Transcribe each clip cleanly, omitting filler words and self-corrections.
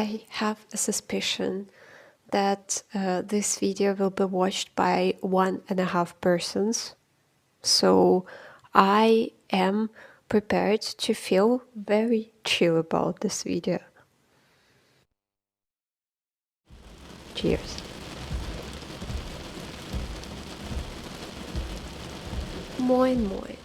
I have a suspicion that this video will be watched by 1.5 persons, so I am prepared to feel very chill about this video. Cheers. Moin moin,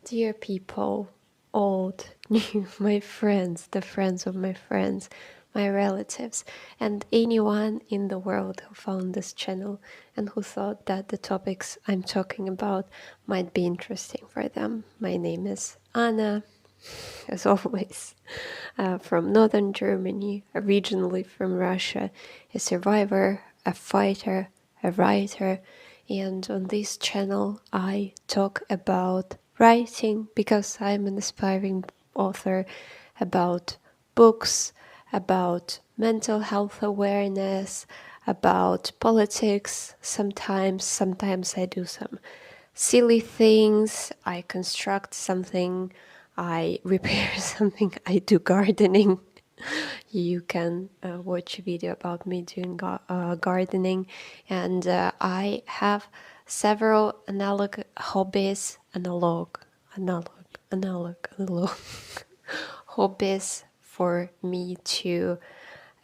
dear people, old, new, my friends, the friends of my friends, my relatives, and anyone in the world who found this channel and who thought that the topics I'm talking about might be interesting for them. My name is Anna, as always, from northern Germany, originally from Russia, a survivor, a fighter, a writer, and on this channel I talk about writing because I'm an aspiring author, about books, about mental health awareness, about politics. Sometimes I do some silly things, I construct something, I repair something, I do gardening. You can watch a video about me doing gardening, and I have several analog hobbies for me to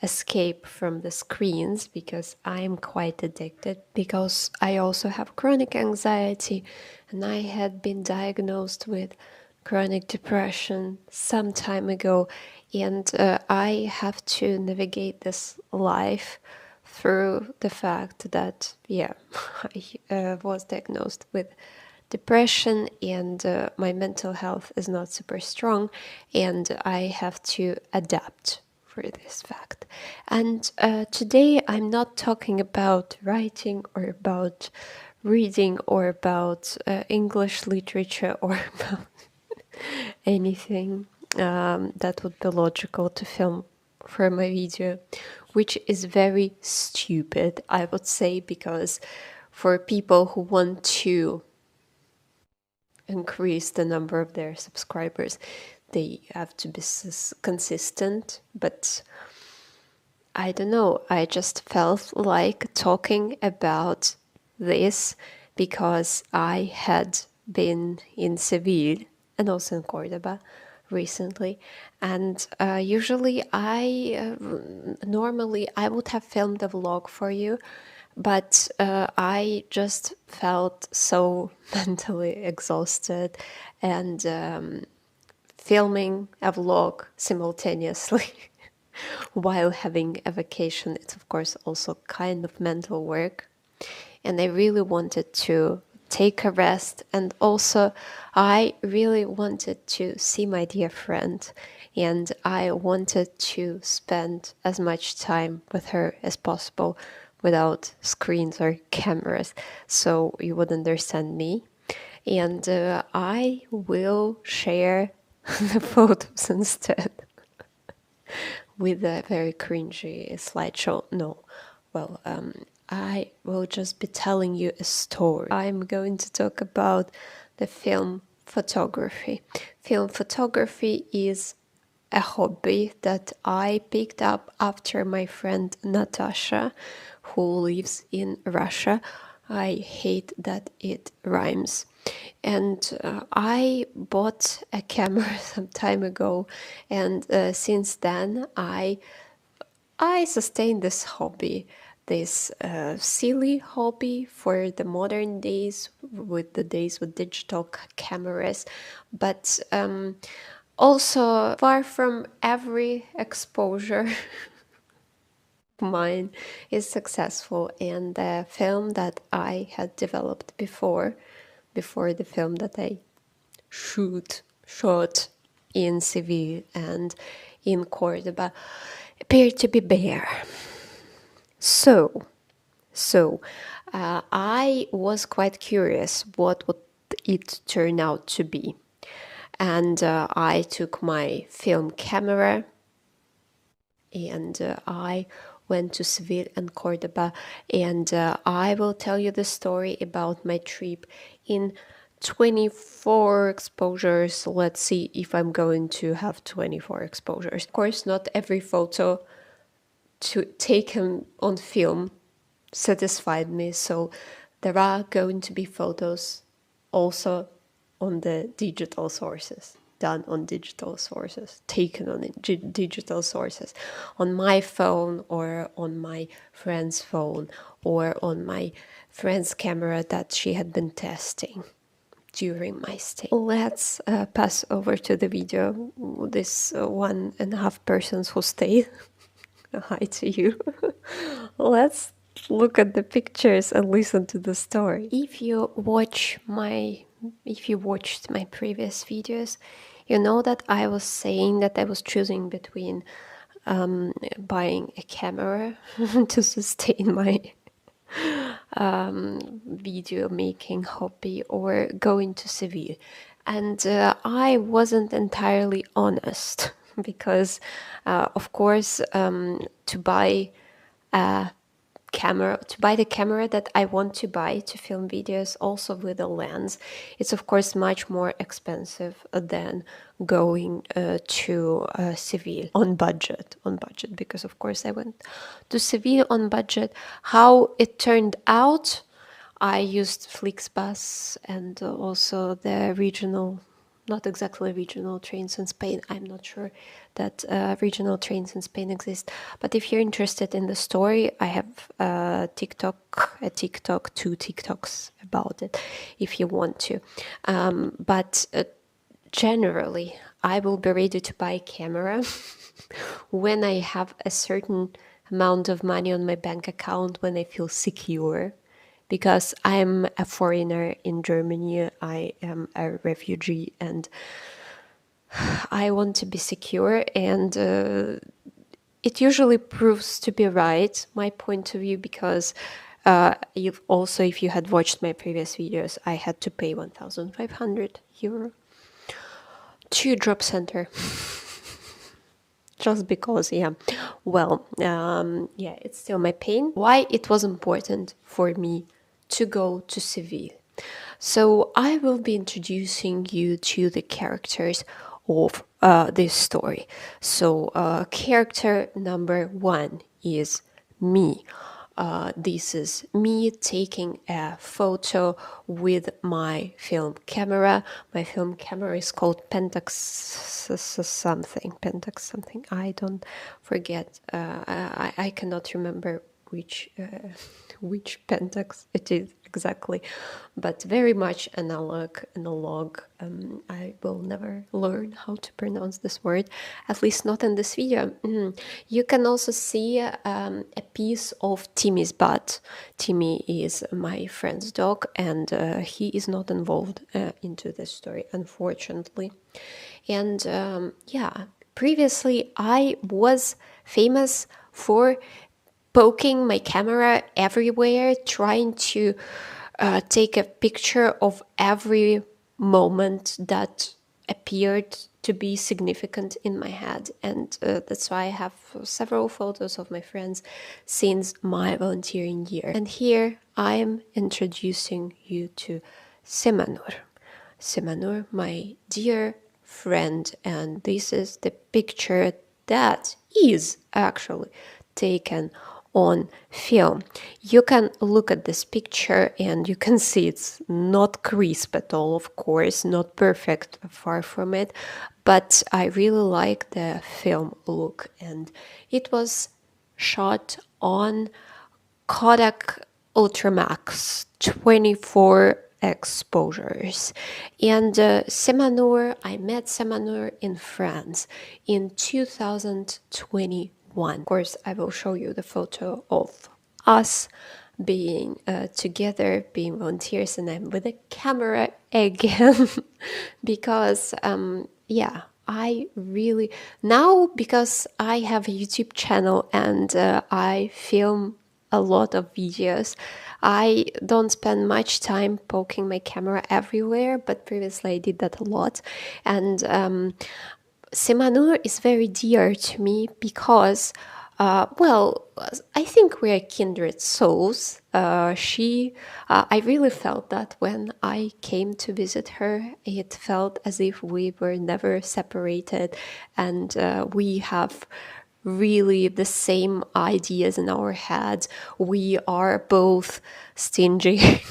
escape from the screens, because I'm quite addicted, because I also have chronic anxiety and I had been diagnosed with chronic depression some time ago, and I have to navigate this life through the fact that I was diagnosed with depression, and my mental health is not super strong, and I have to adapt for this fact. And today I'm not talking about writing or about reading or about English literature or about anything that would be logical to film for my video, which is very stupid, I would say, because for people who want to increase the number of their subscribers, they have to be consistent. But I don't know, I just felt like talking about this because I had been in Seville and also in Cordoba recently, and usually normally I would have filmed a vlog for you, but I just felt so mentally exhausted, and filming a vlog simultaneously while having a vacation, it's of course also kind of mental work, and I really wanted to take a rest, and also I really wanted to see my dear friend, and I wanted to spend as much time with her as possible without screens or cameras, so you would understand me. And I will share the photos instead with a very cringy slideshow. No, well, I will just be telling you a story. I'm going to talk about the film photography. Film photography is a hobby that I picked up after my friend Natasha, who lives in Russia. I hate that it rhymes. And I bought a camera some time ago, and since then I sustained this hobby, this silly hobby for the modern days, with the days with digital cameras, but also far from every exposure mine is successful. And the film that I had developed before the film that I shot in Seville and in Cordoba appeared to be bare. So I was quite curious what would it turn out to be, and I took my film camera and I went to Seville and Cordoba, and I will tell you the story about my trip in 24 exposures. Let's see if I'm going to have 24 exposures. Of course, not every photo to taken on film satisfied me. So there are going to be photos also on the digital sources, done on digital sources, taken on digital sources, on my phone or on my friend's phone or on my friend's camera that she had been testing during my stay. Let's pass over to the video. This 1.5 persons who stayed. Hi to you. Let's look at the pictures and listen to the story. If you watched my previous videos, you know that I was saying that I was choosing between buying a camera to sustain my video making hobby or going to Seville. And I wasn't entirely honest because, of course, to buy the camera that I want to buy to film videos, also with a lens, it's of course much more expensive than going to Seville on budget, because of course I went to Seville on budget. How it turned out, I used Flixbus and also the regional, not exactly regional trains in Spain. I'm not sure that regional trains in Spain exist. But if you're interested in the story, I have a TikTok, 2 TikToks about it, if you want to. But generally, I will be ready to buy a camera when I have a certain amount of money on my bank account, when I feel secure. Because I'm a foreigner in Germany, I am a refugee, and I want to be secure, and it usually proves to be right, my point of view, because if you had watched my previous videos, I had to pay 1,500 euro to drop center. Just because, it's still my pain. Why it was important for me to go to Seville. So I will be introducing you to the characters of this story. So character number 1 is me. This is me taking a photo with my film camera. My film camera is called Pentax something. I don't forget. I cannot remember which Pentax it is exactly, but very much analog. I will never learn how to pronounce this word, at least not in this video. You can also see a piece of Timmy's butt. Timmy is my friend's dog, and he is not involved into this story, unfortunately. And previously I was famous for poking my camera everywhere, trying to take a picture of every moment that appeared to be significant in my head. And that's why I have several photos of my friends since my volunteering year. And here I am introducing you to Semanur. Semanur, my dear friend, and this is the picture that is actually taken on film. You can look at this picture and you can see it's not crisp at all, of course, not perfect, far from it, but I really like the film look, and it was shot on Kodak Ultramax 24 exposures. And Semanur, I met Semanur in France in 2021. Of course, I will show you the photo of us being together, being volunteers, and I'm with a camera again because I really now, because I have a YouTube channel and I film a lot of videos, I don't spend much time poking my camera everywhere, but previously I did that a lot. And Semanur is very dear to me because I think we're kindred souls. I really felt that when I came to visit her, it felt as if we were never separated, and we have really the same ideas in our heads. We are both stingy.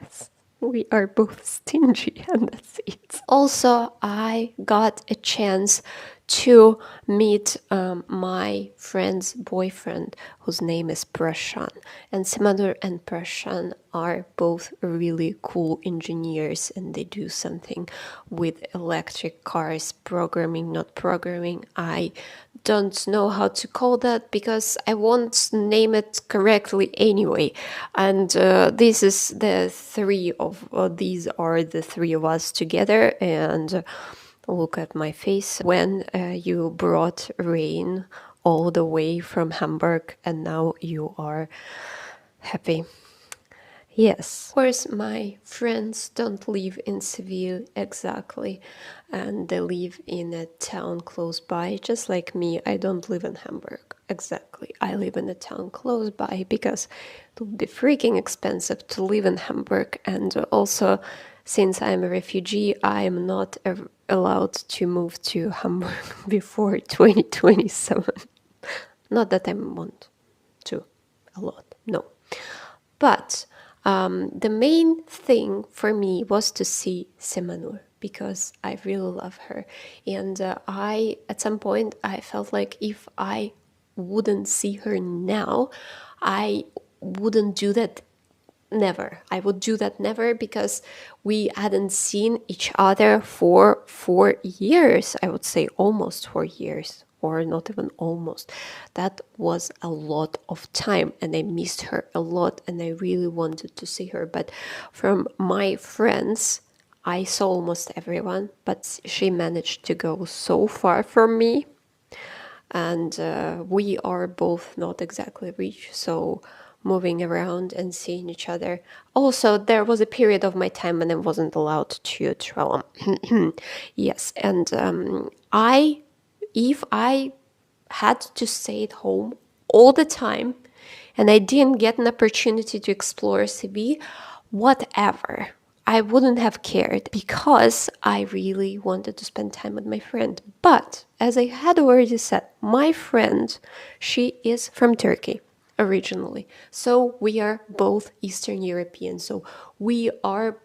Yes, we are both stingy, and that's it. Also, I got a chance to meet my friend's boyfriend, whose name is Prashan. And Semanur and Prashan are both really cool engineers, and they do something with electric cars, programming, not programming. I don't know how to call that because I won't name it correctly anyway. And this is the three of these are the three of us together. And look at my face when you brought rain all the way from Hamburg, and now you are happy. Yes. Of course, my friends don't live in Seville exactly, and they live in a town close by. Just like me, I don't live in Hamburg exactly. I live in a town close by because it would be freaking expensive to live in Hamburg. And also, since I'm a refugee, I'm not allowed to move to Hamburg before 2027. Not that I want to a lot, no. But the main thing for me was to see Semanur because I really love her. And at some point, I felt like if I wouldn't see her now, I wouldn't do that never. I would do that never because we hadn't seen each other for 4 years. I would say almost 4 years, or not even almost. That was a lot of time, and I missed her a lot, and I really wanted to see her. But from my friends, I saw almost everyone, but she managed to go so far from me. And we are both not exactly rich, so moving around and seeing each other. Also, there was a period of my time when I wasn't allowed to travel. Yes, and if I had to stay at home all the time and I didn't get an opportunity to explore Seville, whatever, I wouldn't have cared because I really wanted to spend time with my friend. But as I had already said, my friend, she is from Turkey originally. So we are both Eastern European. So we are,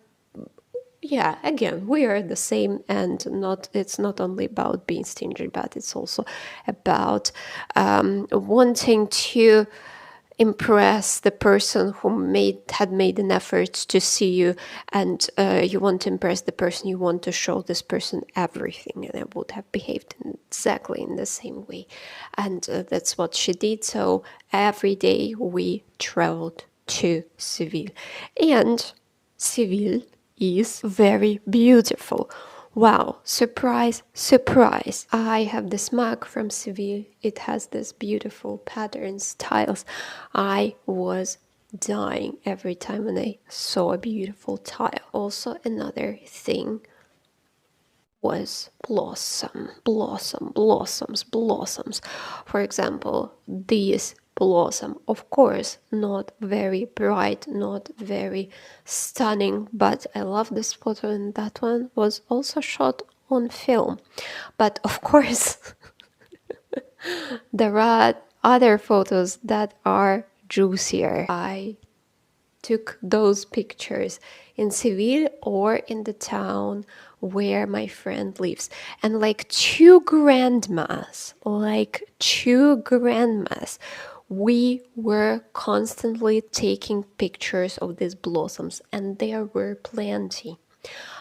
yeah, again, we are the same, and it's not only about being stingy, but it's also about wanting to impress the person who had made an effort to see you, and you want to impress the person, you want to show this person everything, and I would have behaved exactly in the same way, and that's what she did. So every day we traveled to Seville, and Seville is very beautiful. Wow, surprise, surprise. I have this mug from Seville. It has this beautiful patterns, tiles. I was dying every time when I saw a beautiful tile. Also, another thing was blossoms. For example, these blossom, of course, not very bright, not very stunning, but I love this photo, and that one was also shot on film. But of course, there are other photos that are juicier. I took those pictures in Seville or in the town where my friend lives. And like two grandmas, we were constantly taking pictures of these blossoms, and there were plenty.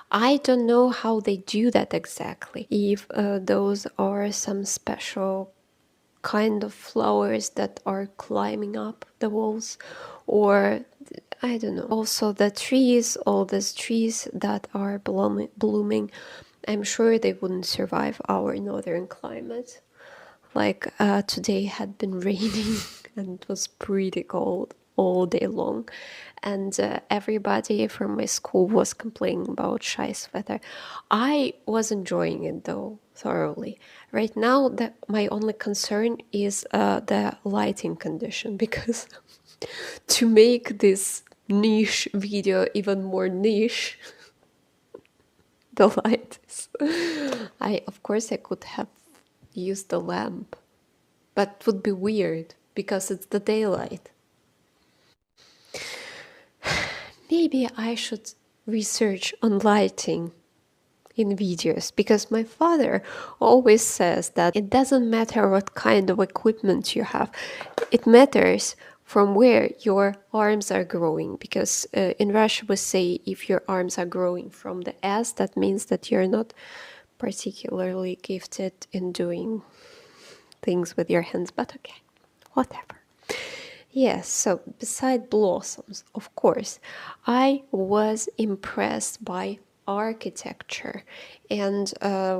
I don't know how they do that exactly. If those are some special kind of flowers that are climbing up the walls, or I don't know. Also the trees, all these trees that are blooming, I'm sure they wouldn't survive our northern climate. Like today had been raining and it was pretty cold all day long, and everybody from my school was complaining about scheiß weather. I was enjoying it though thoroughly. Right now, my only concern is the lighting condition, because to make this niche video even more niche, the light is... of course I could have used the lamp, but it would be weird because it's the daylight. Maybe I should research on lighting in videos, because my father always says that it doesn't matter what kind of equipment you have. It matters from where your arms are growing, because in Russia we say if your arms are growing from the ass, that means that you're not particularly gifted in doing things with your hands, but okay, whatever. Yes, so beside blossoms, of course, I was impressed by architecture, and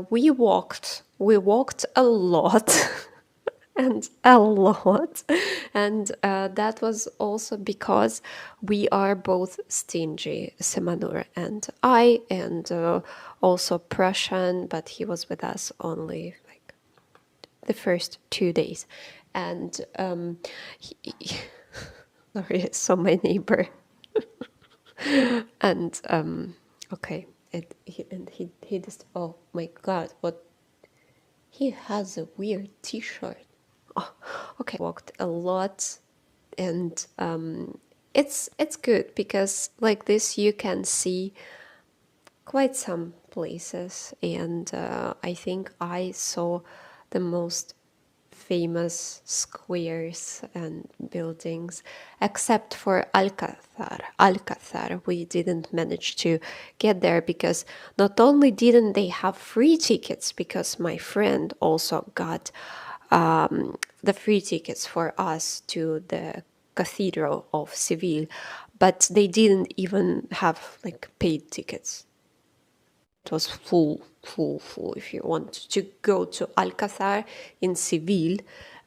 we walked a lot. And a lot. And that was also because we are both stingy, Semanur and I, and also Prussian, but he was with us only like the first 2 days. And sorry, so my neighbor. And okay, he just, oh my God, what, he has a weird t-shirt. Oh, okay, walked a lot, and it's good because like this you can see quite some places, and I think I saw the most famous squares and buildings, except for Alcazar. Alcazar, we didn't manage to get there because not only didn't they have free tickets, because my friend also got the free tickets for us to the Cathedral of Seville, but they didn't even have like paid tickets. It was full. If you want to go to Alcazar in Seville,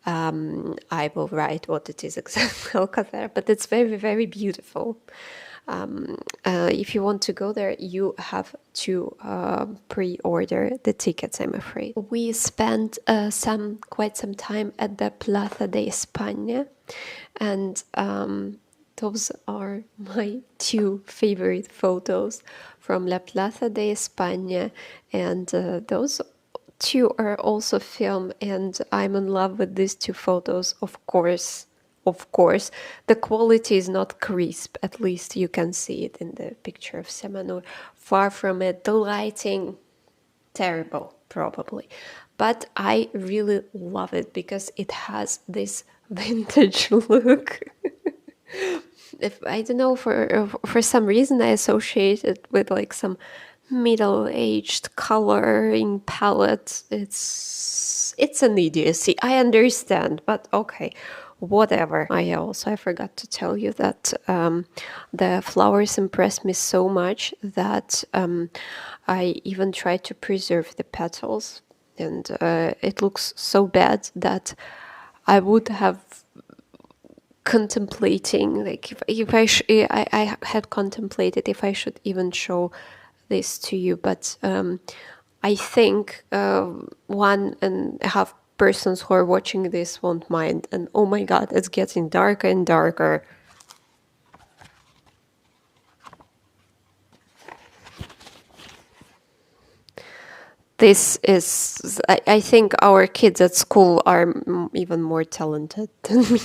I will write what it is exactly, Alcazar, but it's very, very beautiful. If you want to go there, you have to pre-order the tickets, I'm afraid. We spent quite some time at the Plaza de España, and those are my two favorite photos from La Plaza de España, and those two are also filmed, and I'm in love with these two photos, of course. Of course, the quality is not crisp, at least you can see it in the picture of Semanur. Far from it, the lighting, terrible, probably. But I really love it because it has this vintage look. If I don't know, for some reason I associate it with like some middle-aged coloring palette. It's an idiocy, I understand, but okay, whatever. I forgot to tell you that the flowers impressed me so much that I even tried to preserve the petals, and it looks so bad that I would have contemplating, like if I had contemplated if I should even show this to you, but I think 1.5 persons who are watching this won't mind. And oh my God, it's getting darker and darker. This is, I think our kids at school are even more talented than me.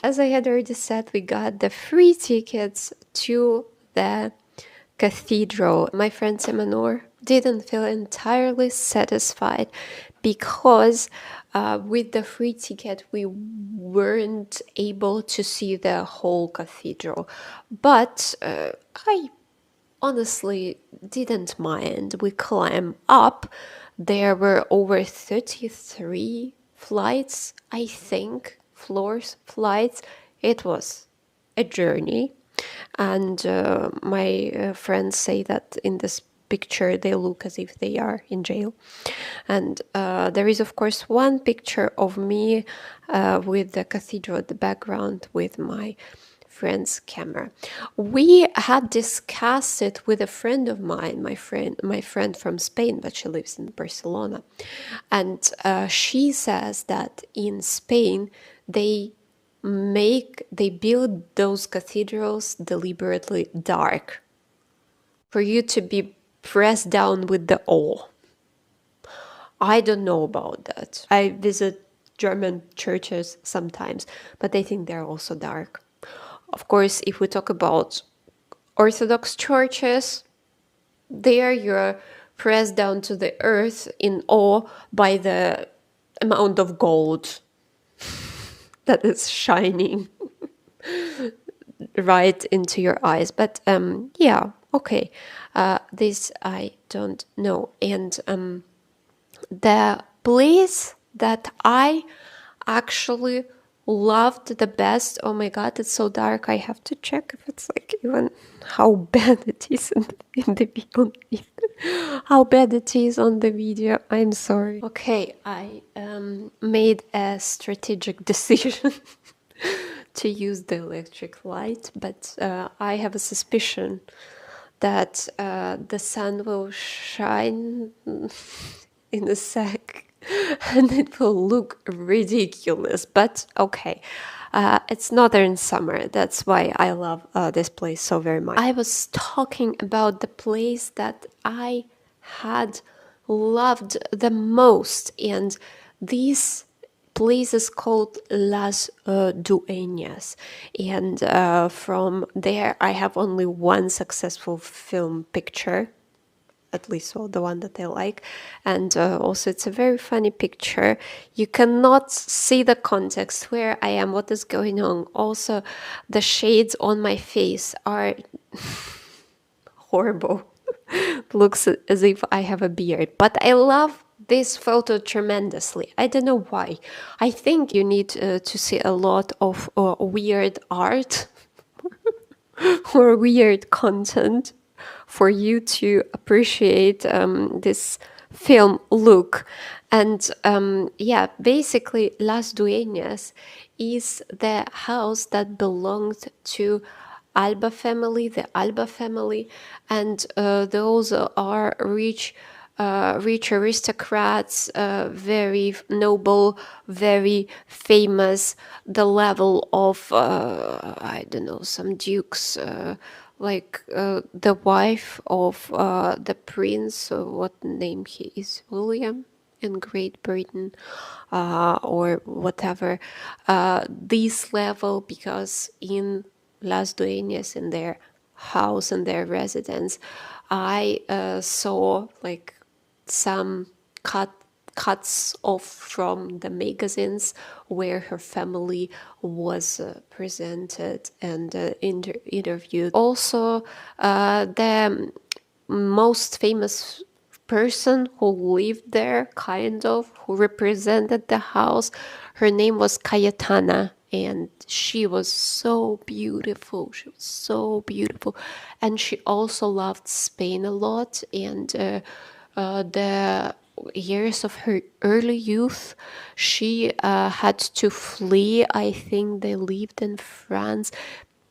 As I had already said, we got the free tickets to the cathedral. My friend Semanur didn't feel entirely satisfied because with the free ticket we weren't able to see the whole cathedral. But I honestly didn't mind. We climbed up. There were over 33 flights, I think, flights. It was a journey. And my friends say that in this picture they look as if they are in jail. And there is, of course, one picture of me with the cathedral at the background with my friend's camera. We had discussed it with a friend of mine, my friend from Spain, but she lives in Barcelona. And she says that in Spain they build those cathedrals deliberately dark for you to be pressed down with the awe. I don't know about that. I visit German churches sometimes, but I think they're also dark. Of course, if we talk about Orthodox churches, there you're pressed down to the earth in awe by the amount of gold that is shining right into your eyes. But yeah, okay, this I don't know. And the place that I actually loved the best, oh my god, it's so dark, I have to check if it's like even how bad it is in the video, how bad it is on the video. I'm sorry. Okay, I made a strategic decision to use the electric light, but I have a suspicion that the sun will shine in a sec and it will look ridiculous, but okay. It's northern summer, that's why I love this place so very much. I was talking about the place that I had loved the most, and this place is called Las Dueñas, and from there I have only one successful film picture, at least the one that I like, and also it's a very funny picture. You cannot see the context, where I am, what is going on. Also, the shades on my face are horrible. Looks as if I have a beard, but I love this photo tremendously. I don't know why. I think you need to see a lot of weird art or weird content for you to appreciate this film look. And yeah, basically Las Dueñas is the house that belonged to Alba family, the Alba family, and those are rich aristocrats, very noble, very famous, the level of, I don't know, some dukes, like the wife of the prince, what name he is, William in Great Britain, or whatever, this level, because in Las Dueñas, in their house and their residence, I saw like some cuts off from the magazines where her family was presented and interviewed. Also, the most famous person who lived there, kind of, who represented the house, her name was Cayetana, and she was so beautiful. She was so beautiful, and she also loved Spain a lot. And the years of her early youth, she had to flee. I think they lived in France.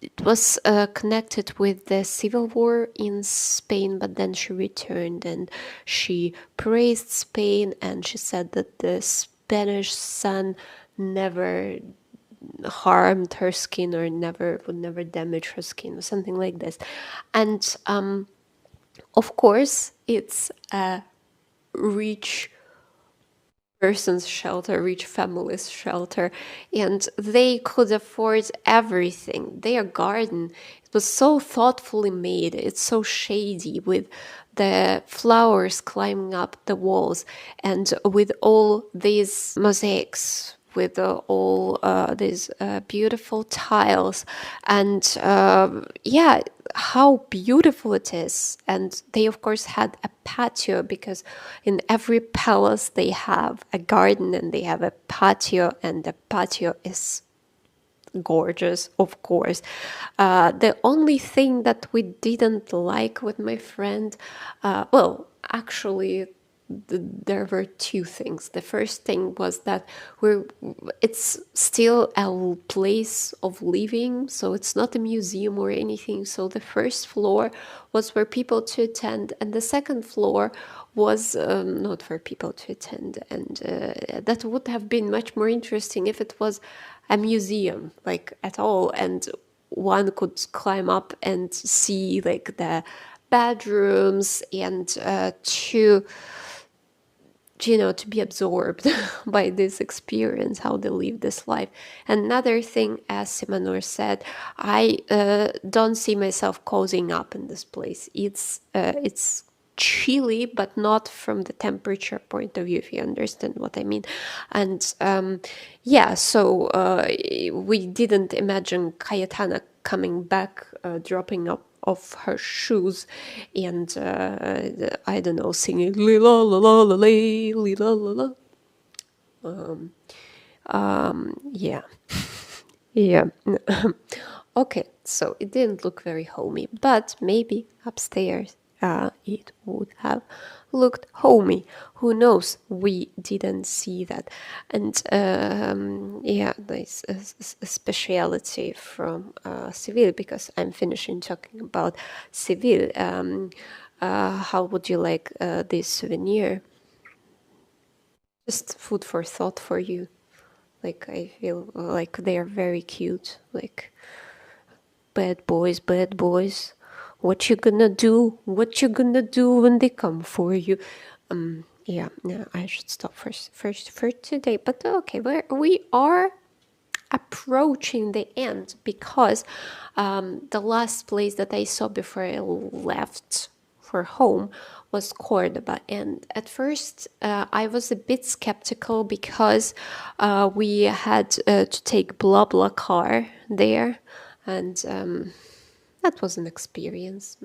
It was connected with the civil war in Spain, but then she returned and she praised Spain, and she said that the Spanish sun never harmed her skin, or would never damage her skin, or something like this. And of course, it's a rich person's shelter, rich family's shelter, and they could afford everything. Their garden, it was so thoughtfully made. It's so shady, with the flowers climbing up the walls, and with all these mosaics, with all these beautiful tiles, and yeah, how beautiful it is. And they of course had a patio, because in every palace they have a garden and they have a patio, and the patio is gorgeous, of course. The only thing that we didn't like with my friend, well, actually there were two things. The first thing was that it's still a place of living, so it's not a museum or anything. So the first floor was for people to attend, and the second floor was not for people to attend. And that would have been much more interesting if it was a museum, like, at all, and one could climb up and see like the bedrooms and to to be absorbed by this experience, how they live this life. Another thing, as Semanur said, I don't see myself cozying up in this place. It's chilly, but not from the temperature point of view, if you understand what I mean. And so we didn't imagine Cayetana coming back, dropping up of her shoes, and I don't know, singing li la la la la li la la la. Yeah. Yeah. Okay, so it didn't look very homey, but maybe upstairs it would have looked homey. Who knows? We didn't see that. And there's a speciality from Seville, because I'm finishing talking about Seville. How would you like this souvenir? Just food for thought for you. Like, I feel like they are very cute. Like, bad boys, bad boys. What you gonna do? What you gonna do when they come for you? I should stop first for today. But okay, we are approaching the end, because the last place that I saw before I left for home was Cordoba. And at first I was a bit skeptical, because we had to take BlaBlaCar there, and that was an experience.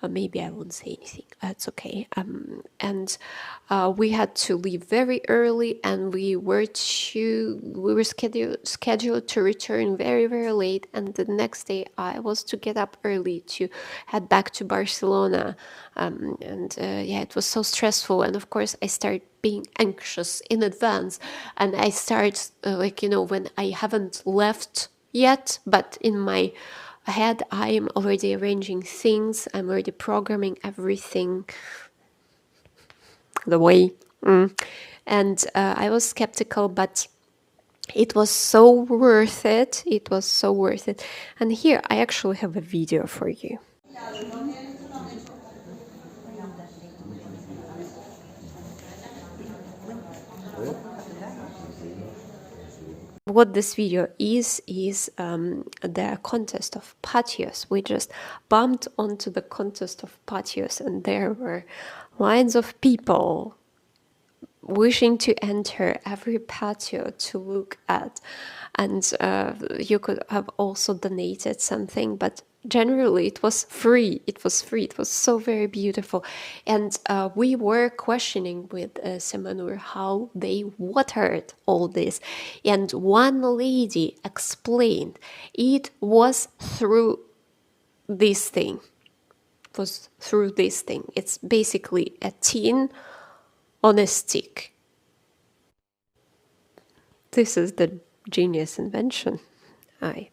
Maybe I won't say anything. That's okay. And we had to leave very early, and we were scheduled to return very, very late. And the next day, I was to get up early to head back to Barcelona. It was so stressful. And of course, I started being anxious in advance, and I start when I haven't left yet, but in my ahead, I am already arranging things. I'm already programming everything the way. And I was skeptical, but it was so worth it. It was so worth it. And here I actually have a video for you. What this video is the contest of patios. We just bumped onto the contest of patios, and there were lines of people wishing to enter every patio to look at. And you could have also donated something, but generally it was free. It was so very beautiful. And we were questioning with Semanur how they watered all this. And one lady explained it was through this thing. It's basically a tin on a stick. This is the genius invention, I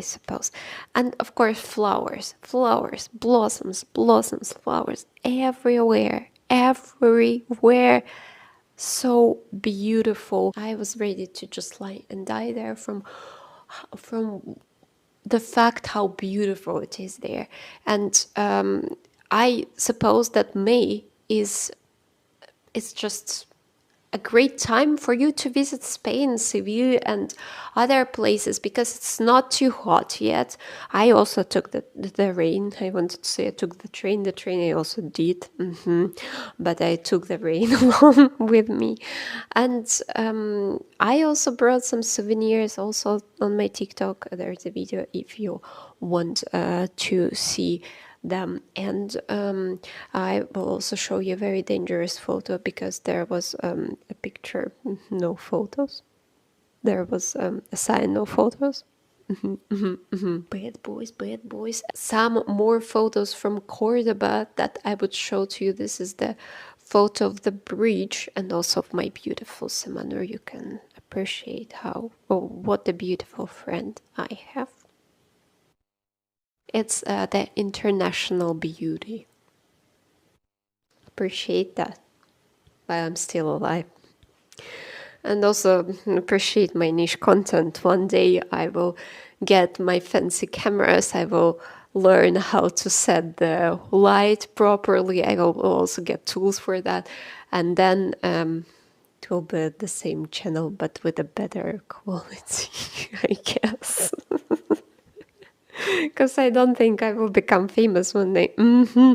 suppose. And of course, flowers, blossoms, flowers everywhere. So beautiful. I was ready to just lie and die there from the fact how beautiful it is there. And I suppose that May it's just a great time for you to visit Spain, Seville, and other places, because it's not too hot yet. I also took the rain. I wanted to say I took the train. The train I also did, but I took the rain along with me. And I also brought some souvenirs also on my TikTok. There's a video if you want to see them. And I will also show you a very dangerous photo, because there was a picture, no photos. There was a sign, no photos. Bad boys. Some more photos from Cordoba that I would show to you. This is the photo of the bridge, and also of my beautiful Semanur. You can appreciate what a beautiful friend I have. It's the international beauty. Appreciate that while I'm still alive. And also appreciate my niche content. One day I will get my fancy cameras. I will learn how to set the light properly. I will also get tools for that. And then it will be the same channel, but with a better quality, I guess. Because I don't think I will become famous one day.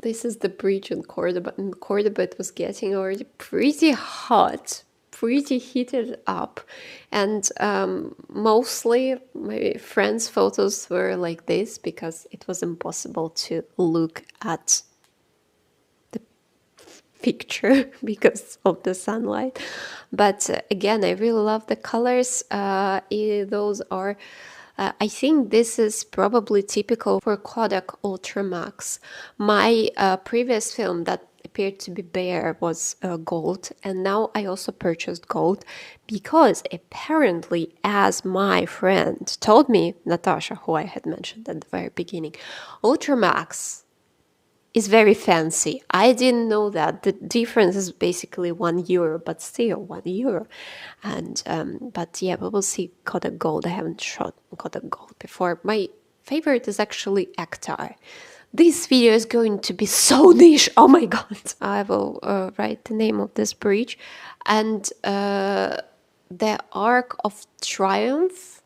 This is the bridge in Cordoba. In Cordoba, it was getting already pretty hot, pretty heated up. And mostly my friends' photos were like this because it was impossible to look at the picture because of the sunlight. But again, I really love the colors. Those are I think this is probably typical for Kodak Ultramax. My previous film that appeared to be bare was gold, and now I also purchased gold because apparently, as my friend told me, Natasha, who I had mentioned at the very beginning, Ultramax is very fancy. I didn't know that. The difference is basically €1, but still €1. And but yeah, we will see Kodak Gold. I haven't shot Kodak Gold before. My favorite is actually Ektar. This video is going to be so niche. Oh my god! I will write the name of this bridge, and the Arc of Triumph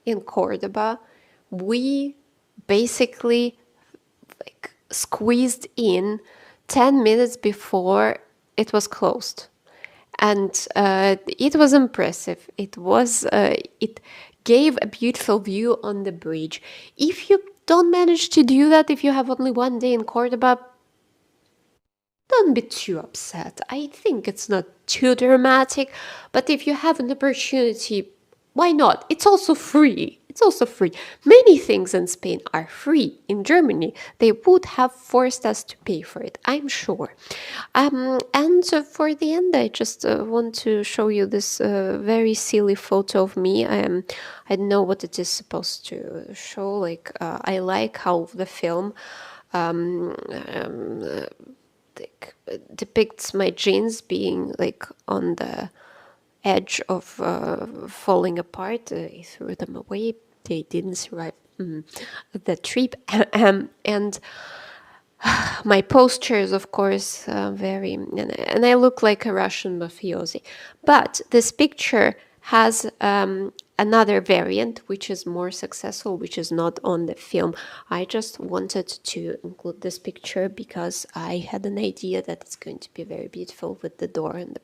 in Cordoba. We basically like squeezed in 10 minutes before it was closed, and it was impressive. It gave a beautiful view on the bridge. If you don't manage to do that, if you have only one day in Cordoba, don't be too upset. I think it's not too dramatic, but if you have an opportunity, why not? It's also free. It's also free. Many things in Spain are free. In Germany, they would have forced us to pay for it, I'm sure. And for the end, I just want to show you this very silly photo of me. I don't know what it is supposed to show. Like I like how the film depicts my jeans being like on the edge of falling apart. I threw them away. They didn't survive the trip. And my posture is, of course, very... And I look like a Russian mafiosi. But this picture has another variant, which is more successful, which is not on the film. I just wanted to include this picture because I had an idea that it's going to be very beautiful with the door and the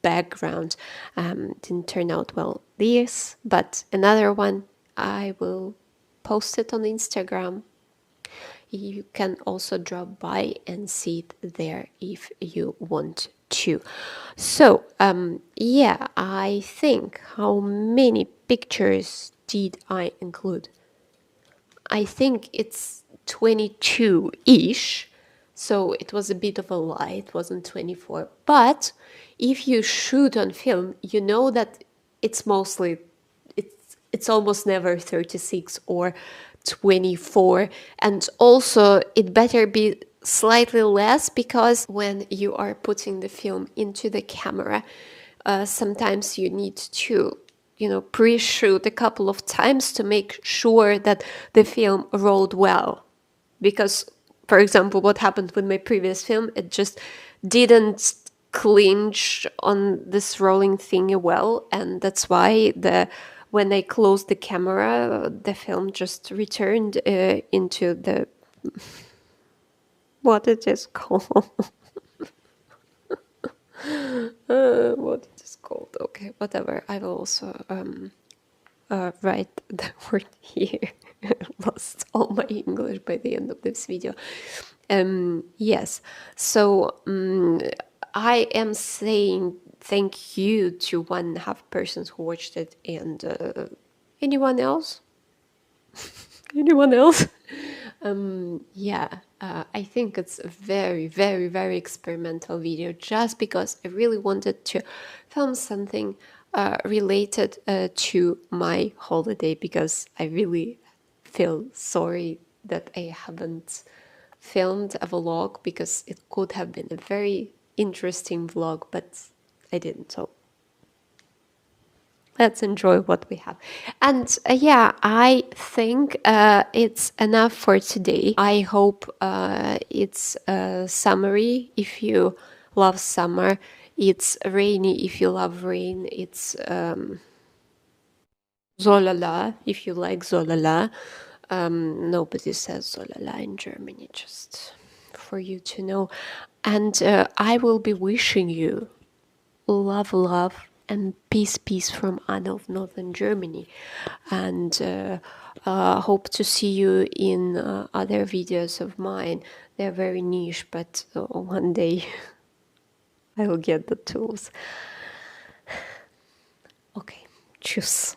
background. Didn't turn out well this, but another one, I will post it on Instagram. You can also drop by and see it there if you want to. So yeah, I think, how many pictures did I include? I think it's 22-ish. So it was a bit of a lie, it wasn't 24. But if you shoot on film, you know that it's mostly, it's almost never 36 or 24. And also it better be slightly less, because when you are putting the film into the camera, sometimes you need to pre-shoot a couple of times to make sure that the film rolled well. Because, for example, what happened with my previous film, it just didn't clinch on this rolling thing well, and that's why when I closed the camera, the film just returned into the... what it is called. What it is called. Okay, whatever. I will also write the word here. Lost all my English by the end of this video. Yes, so I am saying thank you to 1.5 persons who watched it, and anyone else? Anyone else? Yeah, I think it's a very, very, very experimental video, just because I really wanted to film something related to my holiday, because I really feel sorry that I haven't filmed a vlog, because it could have been a very interesting vlog, but I didn't. So let's enjoy what we have. And yeah, I think it's enough for today. I hope it's summery if you love summer. It's rainy if you love rain. It's Zolala if you like Zolala. Nobody says Zolala in Germany, just for you to know. And I will be wishing you love, love, and peace, peace from Anna of Northern Germany. And hope to see you in other videos of mine. They're very niche, but one day I will get the tools. Okay, tschüss.